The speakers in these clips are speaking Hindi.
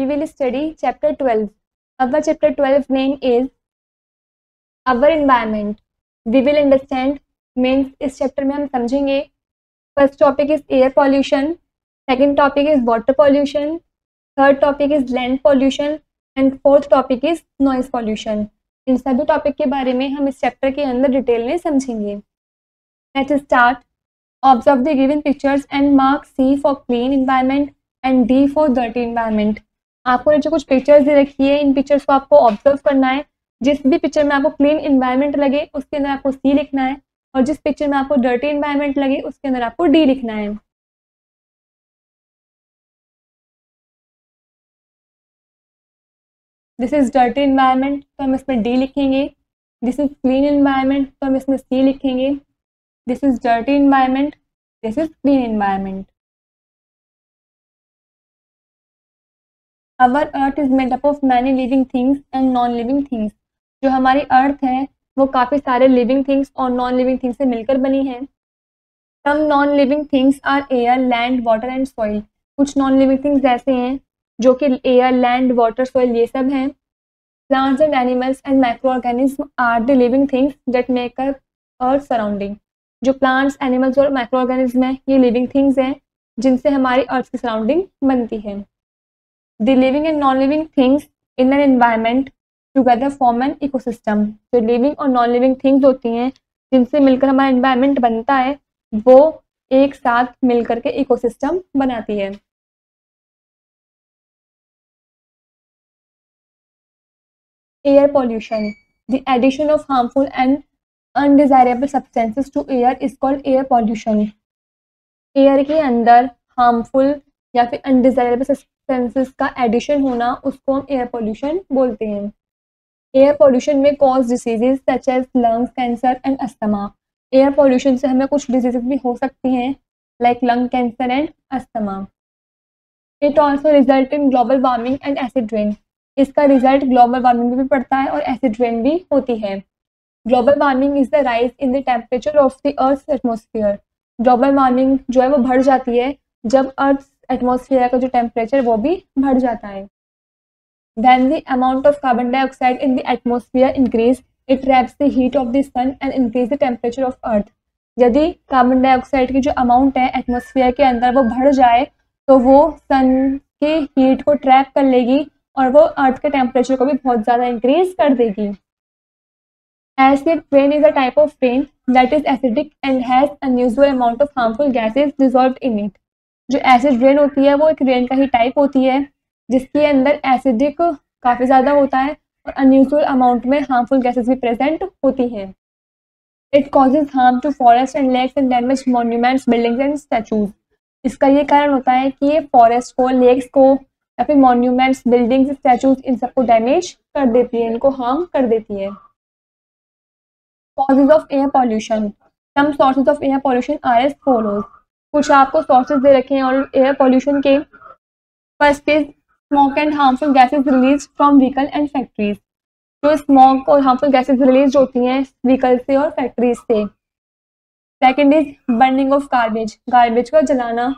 will study chapter 12. Our chapter 12 name is our environment. We will understand means इस चैप्टर में हम समझेंगे first topic is air pollution, second topic is water pollution, third topic is land pollution and fourth topic is noise pollution. इन सभी टॉपिक के बारे में हम इस चैप्टर के अंदर डिटेल में समझेंगे। Let's start. Observe the given pictures and mark C for clean environment and D for dirty environment. आपको नीचे कुछ पिक्चर्स दे रखी है, इन पिक्चर्स को आपको ऑब्जर्व करना है। जिस भी पिक्चर में आपको क्लीन एनवायरनमेंट लगे उसके अंदर आपको सी लिखना है, और जिस पिक्चर में आपको डर्टी एनवायरनमेंट लगे उसके अंदर आपको डी लिखना है। दिस इज डर्टी एनवायरनमेंट तो हम इसमें डी लिखेंगे। दिस इज क्लीन एनवायरनमेंट तो हम इसमें सी लिखेंगे। This is dirty environment, this is clean environment. Our earth is made up of many living things and non-living things. जो हमारी अर्थ है वो काफ़ी सारे लिविंग थिंग्स और नॉन लिविंग थिंग्स से मिलकर बनी है। Some non-living things are air, land, water and soil. कुछ नॉन लिविंग थिंग्स ऐसे हैं जो कि एयर, लैंड, वाटर, सॉइल ये सब हैं। Plants and animals and microorganisms are the living things that make up earth surrounding. जो प्लांट्स, एनिमल्स और माइक्रो ऑर्गेनिज्म हैं ये लिविंग थिंग्स हैं जिनसे हमारी अर्थ की सराउंडिंग बनती है। The living and non-living things in an environment together form an ecosystem. जो living और non-living things होती हैं जिनसे मिलकर हमारा environment बनता है वो एक साथ मिलकर के ecosystem बनाती है। Air pollution. The addition of harmful and undesirable substances to air is called air pollution. Air के अंदर harmful या फिर अनडिजायरेबल सब्सटेंसेस का एडिशन होना उसको हम एयर पोल्यूशन बोलते हैं। एयर पोल्यूशन में cause diseases such as lungs cancer and asthma. Air pollution से हमें कुछ डिजीजेज भी हो सकती हैं like lung cancer and asthma. It also result in global warming and acid rain. इसका रिजल्ट ग्लोबल वार्मिंग में भी पड़ता है और एसिड रेन भी होती है। Global warming is the rise in the temperature of the earth atmosphere. Global warming जो है वो बढ़ जाती है जब अर्थ एटमॉस्फेयर का जो टेम्परेचर वो भी बढ़ जाता है। When the amount of carbon dioxide in the atmosphere increase, it traps the heat of the sun and increase the temperature of earth. यदि कार्बन डाइऑक्साइड की जो अमाउंट है एटमॉस्फेयर के अंदर वो बढ़ जाए तो वो सन के हीट को ट्रैप कर लेगी और वो अर्थ के टेम्परेचर को भी बहुत ज़्यादा इंक्रीज कर देगी। Acid rain is a type of rain that is acidic and has unusual amount of harmful gases dissolved in it. जो एसिड रेन होती है वो एक रेन का ही टाइप होती है जिसके अंदर एसिडिक काफ़ी ज़्यादा होता है और अनयूजुअल अमाउंट में हार्मफुल गैसेस भी प्रेजेंट होती हैं। It causes harm to forest and lakes and damage monuments, buildings and statues. इसका ये कारण होता है कि ये फॉरेस्ट को, लेक्स को या फिर मॉन्यूमेंट्स, बिल्डिंग्स, स्टैचूज इन सबको डैमेज कर देती है, इनको हार्म कर देती है। Causes of air pollution. Some sources of air pollution are as follows. कुछ आपको सोर्सेज दे रखे हैं और एयर पॉल्यूशन के। First is smoke and harmful gases release from vehicle and factories. जो स्मोक और हार्मफुल गैसेस रिलीज होती हैं व्हीकल से और फैक्ट्रीज से। Second is burning of garbage, garbage का जलाना।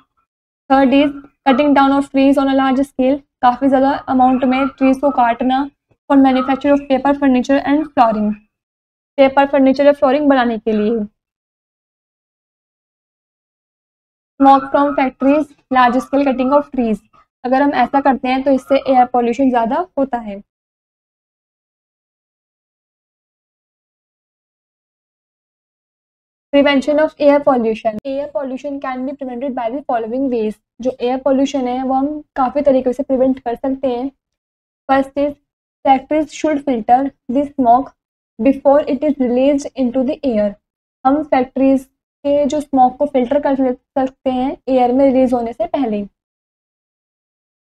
Third is cutting down of trees on a large scale, काफ़ी ज़्यादा अमाउंट में ट्रीज को काटना for manufacture of paper, furniture and flooring, paper, furniture या फ्लोरिंग बनाने के लिए। Smoke from factories, large scale cutting of trees. अगर हम ऐसा करते हैं तो इससे एयर पॉल्यूशन ज़्यादा होता है। Prevention of air pollution. Air pollution can be prevented by the following veg. जो एयर पॉल्यूशन है वो हम काफ़ी तरीके से प्रिवेंट कर सकते हैं। First is factories should filter the smoke before it is released into the air. हम फैक्ट्रीज के जो स्मोक को फिल्टर कर सकते हैं एयर में रिलीज होने से पहले।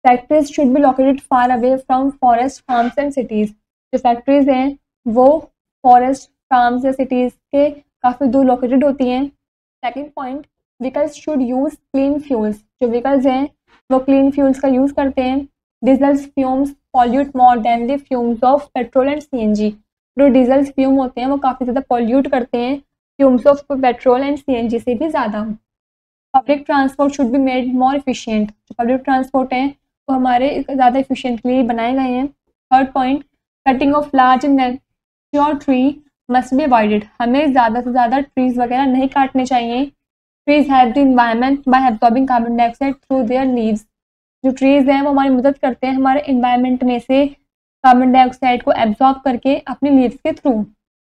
Factories should be located far away from forest, farms and cities. जो फैक्ट्रीज हैं वो फॉरेस्ट, फार्म्स या सिटीज़ के काफ़ी दूर लोकेटेड होती हैं। Second point, vehicles should use clean fuels. जो व्हीकल्स हैं वो क्लीन फ्यूल्स का यूज़ करते हैं। Diesels fumes pollute more than the fumes of petrol and CNG. जो डीजल्स फ्यूम होते हैं वो काफ़ी ज़्यादा पॉल्यूट करते हैं fumes of petrol and CNG से भी ज़्यादा। Public transport should be made more efficient. जो पब्लिक ट्रांसपोर्ट है वो हमारे ज़्यादा इफिशियंटली बनाए गए हैं। Third point, cutting of large and mature tree must be avoided, हमें ज़्यादा से ज़्यादा ट्रीज वगैरह नहीं काटने चाहिए। Trees help the environment bye absorbing carbon dioxide through their leaves, जो ट्रीज हैं वो हमारी मदद करते हैं हमारे इन्वायरमेंट में से कार्बन डाइऑक्साइड को एब्जॉर्ब करके अपनी लीव्स के through.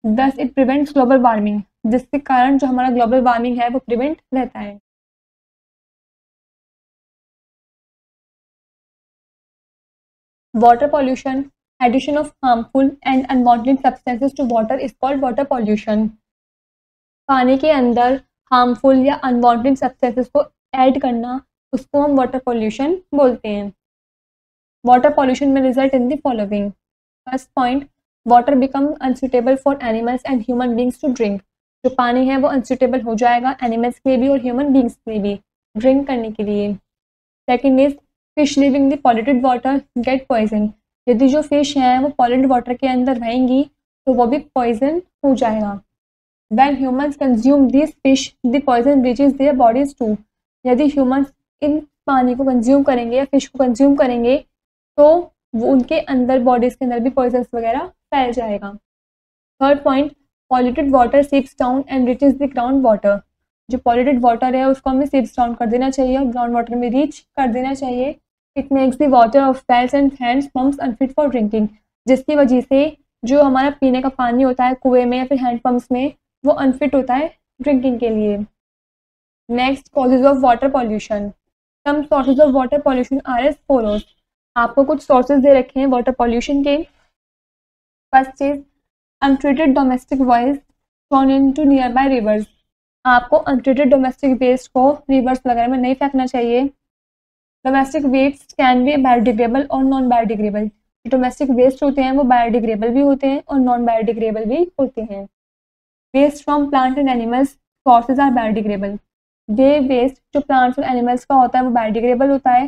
Thus it prevents global warming, जिसके कारण जो हमारा ग्लोबल वार्मिंग है वो प्रिवेंट रहता है। Water pollution, addition of harmful and unwanted substances to water is called water pollution. पानी के अंदर हार्मफुल या अनवांटेड सब्सटेंसेस को ऐड करना, उसको हम वाटर पॉल्यूशन बोलते हैं। वाटर पॉल्यूशन में result in the following. First point, water become unsuitable for animals and human beings to drink, जो पानी है वो अनसूटेबल हो जाएगा एनिमल्स के लिए भी और ह्यूमन बींग्स के लिए भी ड्रिंक करने के लिए। Second is, fish living the polluted water get poison, यदि जो फिश हैं वो पॉल्यूटेड वाटर के अंदर रहेंगी तो वो भी पॉइजन हो जाएगा। When humans consume these fish, the poison reaches their bodies too. यदि humans इन पानी को कंज्यूम करेंगे या फिश को कंज्यूम करेंगे तो वो उनके अंदर बॉडीज के अंदर भी पॉइजन वगैरह फैल जाएगा। Third point, polluted water seeps down and reaches the ground water, जो पॉल्यूटेड वाटर है उसको हमें सीप्स डाउन कर देना चाहिए और ग्राउंड वाटर में रीच कर देना चाहिए। It makes the water of wells and hand pumps unfit for drinking, जिसकी वजह से जो हमारा पीने का पानी होता है कुएं में या फिर हैंड पंप्स में वो अनफिट होता है ड्रिंकिंग के लिए। Next, causes of water pollution. Some sources of water pollution are as follows, आपको कुछ सोर्सेज दे रखे हैं वाटर पॉल्यूशन के। First is untreated domestic waste thrown into nearby rivers, आपको अनट्रीटेड डोमेस्टिक वेस्ट को रिवर्स वगैरह में नहीं फेंकना चाहिए। Domestic waste can be biodegradable और नॉन बायोडिग्रेडेबल, डोमेस्टिक वेस्ट होते हैं वो बायोडिग्रेडेबल भी होते हैं और नॉन बायोडिग्रेडेबल भी होते हैं। Waste from plant and animals sources are biodegradable, ये वेस्ट जो प्लांट्स और एनिमल्स का होता है वो बायोडिग्रेडेबल होता है।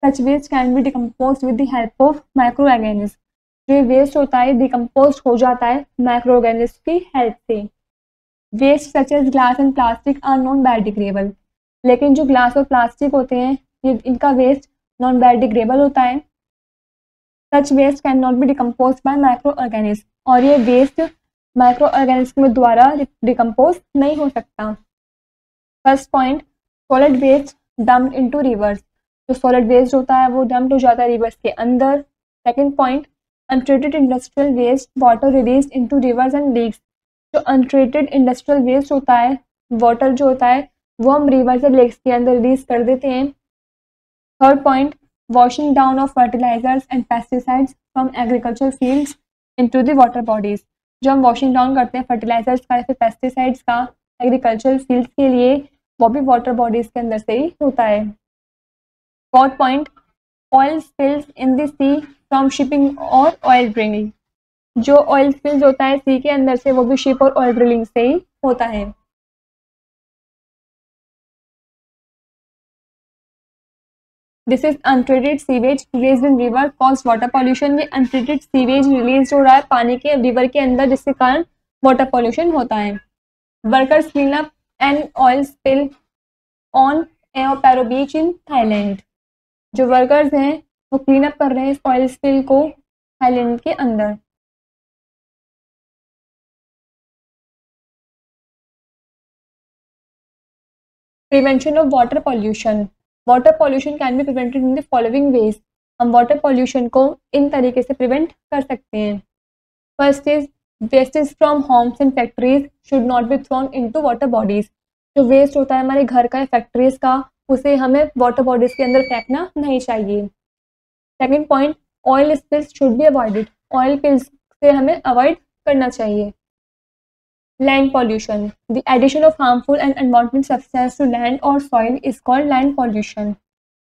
Such waste can be decompose with the help of micro organism, जो वेस्ट होता है डिकम्पोज हो जाता है माइक्रो ऑर्गेनिज्म की हेल्प से। Waste such as glass and plastic are non biodegradable, लेकिन जो ग्लास और प्लास्टिक होते हैं ये इनका वेस्ट नॉन बायोडिग्रेडेबल होता है। Such waste can not be decompose by micro organism, और ये वेस्ट माइक्रो ऑर्गेनिज्म द्वारा डिकम्पोज नहीं हो सकता। First point, solid waste dumped into rivers, जो सॉलिड वेस्ट होता है वो डम्प्ड हो जाता है रिवर्स के अंदर। Second point, untreated industrial waste water released into rivers and lakes, जो अनट्रीटेड इंडस्ट्रियल वेस्ट होता है वाटर जो होता है वो हम रिवर्स और लेक्स के अंदर रिलीज कर देते हैं। Third point, washing down of fertilizers and pesticides from agriculture fields into the water bodies, जो हम वॉशिंग डाउन करते हैं फर्टिलाइजर्स का या फिर पेस्टिसाइड्स का एग्रीकल्चरल फील्ड के लिए वो भी वाटर बॉडीज के अंदर से ही होता है। Fourth point, oil spills in the sea from shipping और ऑयल ड्रिलिंग, जो ऑयल स्पिल्स होता है सी के अंदर से वो भी शिप और ऑयल ड्रिलिंग से ही होता है। This is untreated sewage release in river cause water pollution, ये अनट्रीटेड सीवेज रिलीज हो रहा है पानी के रिवर के अंदर जिसके कारण वाटर पॉल्यूशन होता है। Workers clean up an oil spill on Ao Phrao beach in Thailand, जो वर्कर्स हैं वो क्लीन अप कर रहे हैं इस ऑयल स्पिल को थाईलैंड के अंदर। Prevention of water pollution, water pollution can be prevented in the following veg, हम वाटर पॉल्यूशन को इन तरीके से प्रिवेंट कर सकते हैं। First is, wastage from homes and factories should not be thrown into water bodies, जो वेस्ट होता है हमारे घर का या फैक्ट्रीज का उसे हमें वाटर बॉडीज के अंदर फेंकना नहीं चाहिए। Second point, oil spills should be avoided, oil spills से हमें अवॉइड करना चाहिए। Land pollution, the addition of harmful and unwanted substance to land और soil is called land pollution,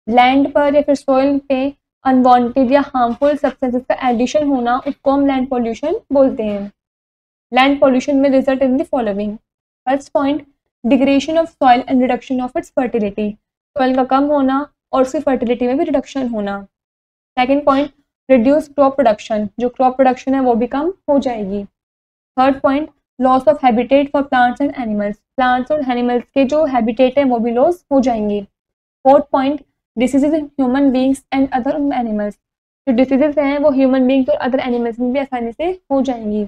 land पर या फिर सॉइल पे अनवांटेड या हार्मफुल सब्सटेंसेस का एडिशन होना उसको हम लैंड पॉल्यूशन बोलते हैं। लैंड पॉल्यूशन में result in the following. First point, degradation of soil and reduction of its fertility, soil का कम होना और उसकी फर्टिलिटी में भी रिडक्शन होना। Second point, reduce crop production, जो क्रॉप प्रोडक्शन है वो भी कम हो जाएगी। Third point, loss of habitat for plants and animals, plants और एनिमल्स के जो हैबिटेट है वो भी लॉस हो जाएंगे। Fourth point, diseases in human beings and other animals, जो डिसीजेज हैं वो ह्यूमन बींग्स और अदर एनिमल्स में भी आसानी से हो जाएंगी।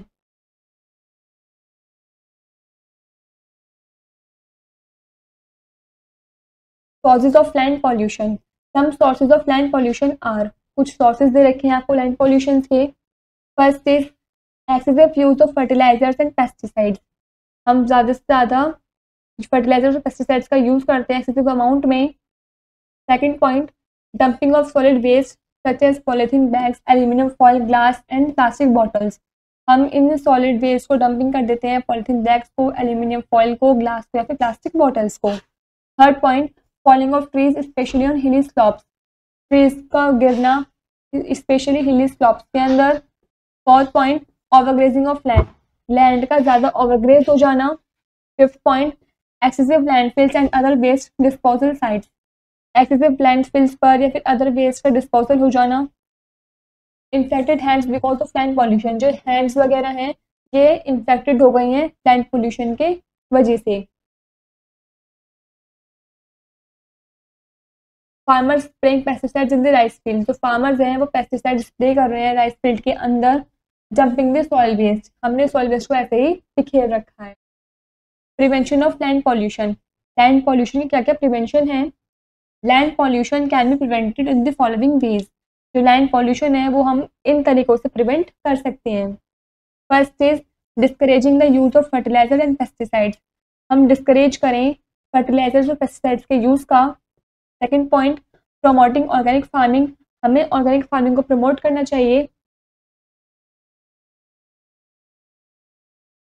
Causes of land pollution. Some sources of land pollution are, कुछ sources दे रखे हैं आपको land pollution के। First is excessive use of fertilizers and pesticides. हम ज़्यादा से ज़्यादा fertilizers और pesticides का use करते हैं excessive amount में। Second point, dumping of solid waste such as polythene bags, aluminum foil, glass and plastic bottles. हम इन solid waste को dumping कर देते हैं, polythene bags को, aluminium foil को, glass को या फिर plastic bottles को। Third point, falling of trees especially on hilly slopes. trees का गिरना especially hilly slopes के अंदर। Fourth point, overgrazing of land. land का ज़्यादा overgraze हो जाना। Fifth point, excessive landfills and other waste disposal sites. excessive landfills पर या फिर other waste का disposal हो जाना। Infected hands because of land pollution. जो hands वगैरह हैं ये infected हो गई हैं land pollution के वजह से। Farmers spraying pesticides in the rice field, जो फार्मर्स हैं वो पेस्टिसाइड स्प्रे कर रहे हैं राइस फील्ड के अंदर। जंपिंग द सॉइल वेस्ट, हमने सॉइल वेस्ट को ऐसे ही बिखेर रखा है। Prevention of land pollution, land pollution की क्या क्या प्रिवेंशन है? Land pollution can be prevented in the following veg, जो लैंड पॉल्यूशन है वो हम इन तरीकों से प्रिवेंट कर सकते हैं। First is discouraging the use of fertiliser and pesticides, हम डिस्करेज करें फर्टिलाइजर्स और पेस्टिसाइड्स के यूज़ का। Second point, promoting organic farming, हमें ऑर्गेनिक फार्मिंग को प्रमोट करना चाहिए।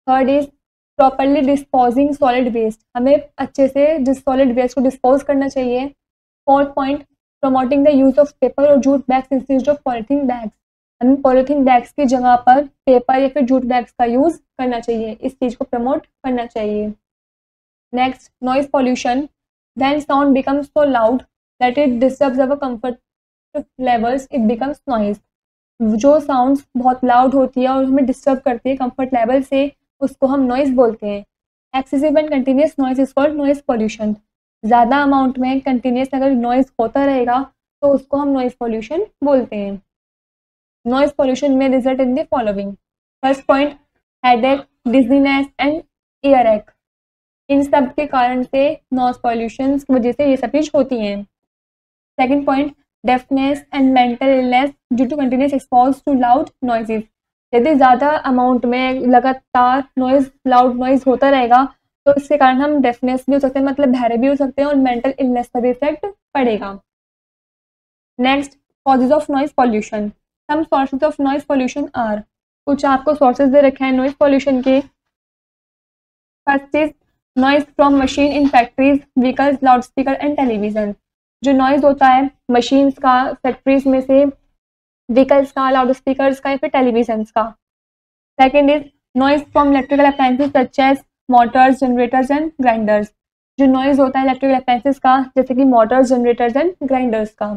Third is properly disposing solid waste, हमें अच्छे से सॉलिड वेस्ट को डिस्पोज करना चाहिए। Fourth point, promoting the use of paper और jute bags instead of polythene bags, हमें पॉलीथीन बैग्स की जगह पर पेपर या फिर जूट बैग्स का यूज करना चाहिए, इस चीज को प्रमोट करना चाहिए। Next, noise pollution, when sound becomes so loud that it disturbs our comfort levels, it becomes noise. जो साउंड्स बहुत लाउड होती है और हमें डिस्टर्ब करती है कंफर्ट लेवल से, उसको हम नॉइज बोलते हैं। Excessive and continuous noise is called noise pollution, ज़्यादा अमाउंट में कंटिन्यूस अगर नॉइज होता रहेगा तो उसको हम नॉइज पॉल्यूशन बोलते हैं। नॉइज पॉल्यूशन में result in the following. First point, headache, dizziness and year एक, इन सब के कारण से नॉइज पॉल्यूशन की वजह से ये सब चीज होती हैं। Second point, deafness and mental illness due to continuous expose to loud noises, यदि ज़्यादा अमाउंट में लगातार नॉइज लाउड नॉइज होता रहेगा तो इसके कारण हम डेफनेस भी हो सकते हैं, मतलब बहरे भी हो सकते हैं और मेंटल इलनेस का भी इफेक्ट पड़ेगा। Next, causes of noise pollution. Some sources of noise pollution are, कुछ आपको सोर्सेज दे रखे हैं नॉइज पॉल्यूशन के। First is noise from machine in factories, vehicles, loud speaker and television, जो नॉइज होता है मशीन्स का, फैक्ट्रीज में से, व्हीकल्स का, लाउड स्पीकर्स का या फिर टेलीविजन का। Second is noise from electrical appliances such as motors, generators and grinders, जो नॉइज होता है इलेक्ट्रिकल अप्लायंसेज का जैसे कि मोटर्स, जनरेटर्स एंड ग्राइंडर्स का।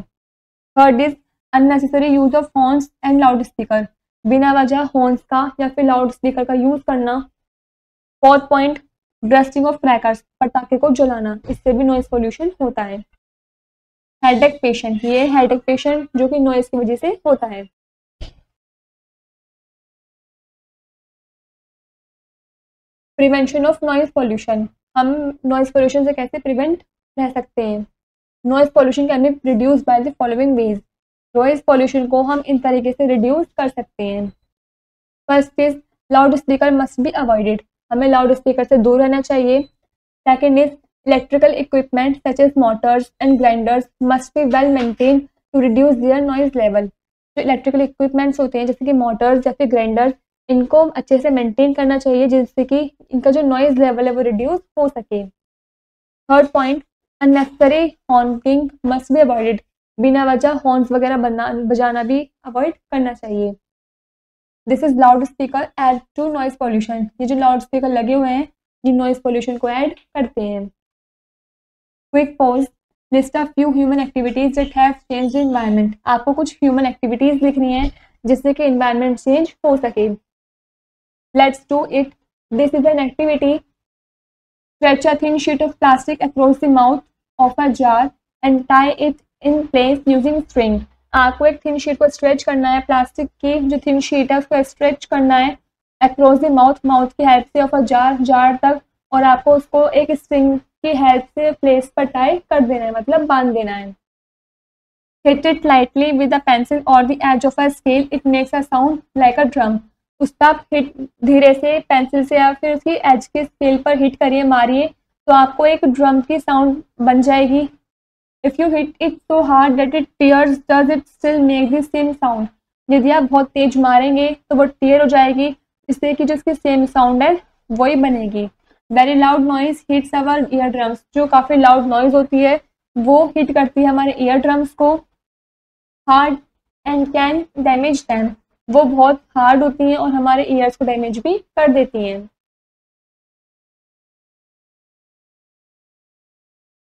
Third is unnecessary use of horns and loud speaker, बिना वजह हॉर्न्स का या फिर लाउड स्पीकर का यूज करना। Fourth point, bursting of crackers, पटाखे को जलाना, इससे भी नॉइज पोल्यूशन होता है। हेडेक पेशेंट, ये हेडेक पेशेंट जो कि नॉइज की वजह से होता है। प्रिवेंशन ऑफ नॉइज पोल्यूशन, हम नॉइज पोल्यूशन से कैसे प्रिवेंट रह सकते हैं? Noise pollution can be reduce by the following ways, noise pollution को हम इन तरीके से रिड्यूस कर सकते हैं। First is loud speaker must be avoided, हमें लाउड स्पीकर से दूर रहना चाहिए। Second is electrical equipment such as motors and grinders must be well maintain to reduce there noise level, जो इलेक्ट्रिकल इक्विपमेंट्स होते हैं जैसे कि मोटर्स या फिर ग्राइंडर्स, इनको अच्छे से मेंटेन करना चाहिए जिससे कि इनका जो नॉइज लेवल है वो रिड्यूस हो सके। Third point, unnecessary horning must be avoided, बिना वजह हॉर्न्स वगैरह बजाना भी अवॉइड करना चाहिए। This is loud speaker add to noise pollution, ये जो लाउड स्पीकर लगे हुए हैं ये नॉइज पॉल्यूशन को ऐड करते हैं। Quick pause, list of few human activities that have changed the environment, आपको कुछ ह्यूमन एक्टिविटीज लिखनी है जिससे कि एनवायरनमेंट चेंज हो सके। Let's do it, this is an activity. Stretch a thin sheet of plastic across the mouth of a jar and tie it in place using string. आपको एक थिन शीट को स्ट्रेच करना है, प्लास्टिक की जो थिन शीट है उसको स्ट्रेच करना है अक्रॉस द माउथ, माउथ की हेल्प से ऑफ अ जार तक, और आपको उसको एक स्ट्रिंग की हेल्प से प्लेस पर टाई कर देना है, मतलब बांध देना है। Hit it lightly with a pencil or the edge of a scale, it makes a sound like a drum। उस पर आप हिट धीरे से पेंसिल से या फिर उसकी एज के स्केल पर हिट करिए, मारिए, तो आपको एक ड्रम की साउंड बन जाएगी। If you hit it so hard that it tears does it still make the same sound. यदि आप बहुत तेज मारेंगे तो वो टीयर हो जाएगी, इससे कि जो उसकी सेम साउंड है वही बनेगी। वेरी लाउड नॉइज हिट्स अवर ईयर ड्रम्स। जो काफ़ी लाउड नॉइज होती है वो हिट करती है हमारे ईयर ड्रम्स को। Hard and can damage them. वो बहुत हार्ड होती हैं और हमारे ईयर्स को डैमेज भी कर देती हैं।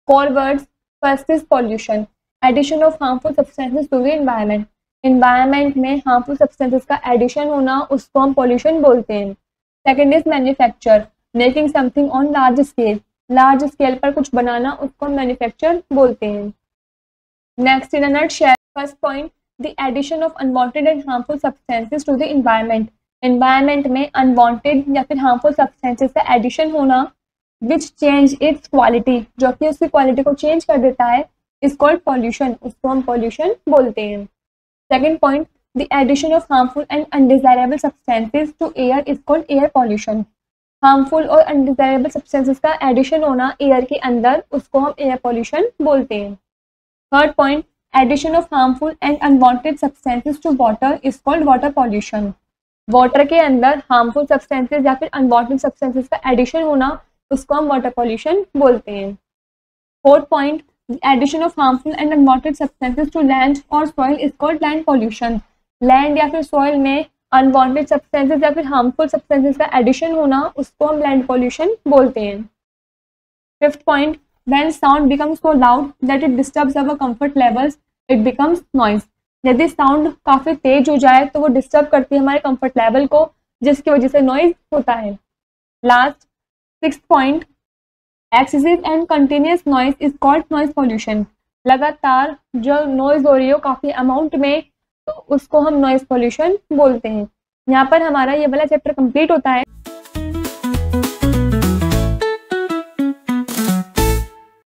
Four words. First is pollution, addition of harmful substances to the environment. Environment में हार्मफुल सब्सटेंसेस का एडिशन होना उसको हम पॉल्यूशन बोलते हैं। Second is manufacture, making something on large scale. Large scale पर कुछ बनाना उसको हम मैन्युफैक्चर बोलते हैं। Next in a nutshell, first point, the addition of unwanted and harmful substances to the environment. Environment में अनवांटेड या फिर हार्मफुल सब्सटेंसेस का एडिशन होना विच चेंज इट्स क्वालिटी, जो कि उसकी क्वालिटी को चेंज कर देता है, इज कॉल्ड पॉल्यूशन। उसको हम पॉल्यूशन बोलते हैं। Second point, the addition of harmful and undesirable substances to air is called air pollution. Harmful और अनडिजायरेबल सब्सटेंसेस का एडिशन होना एयर के अंदर, उसको हम एयर पॉल्यूशन बोलते हैं। Third point, addition of harmful and unwanted substances to water is called water pollution. Water के अंदर हार्मफुल सब्सटेंसेस या फिर अनवांटेड सब्सटेंसेस का एडिशन होना, उसको हम वाटर पॉल्यूशन बोलते हैं। Fourth point, addition of harmful and unwanted substances to land और soil is called land pollution. Land या फिर सॉइल में अनवांटेड सब्सटेंसेस या फिर हार्मफुल सब्सटेंसेस का एडिशन होना, उसको हम लैंड पॉल्यूशन बोलते हैं। Fifth point, when sound becomes so loud that it disturbs our comfort levels, it becomes noise। यदि साउंड काफी तेज हो जाए तो वो डिस्टर्ब करती है हमारे कंफर्ट लेवल को, जिसकी वजह से नॉइज होता है। Last sixth point, excessive and continuous noise is called noise pollution. लगातार जो नॉइज हो रही हो काफी अमाउंट में, तो उसको हम नॉइज पॉल्यूशन बोलते हैं। यहाँ पर हमारा ये वाला चैप्टर कंप्लीट होता है।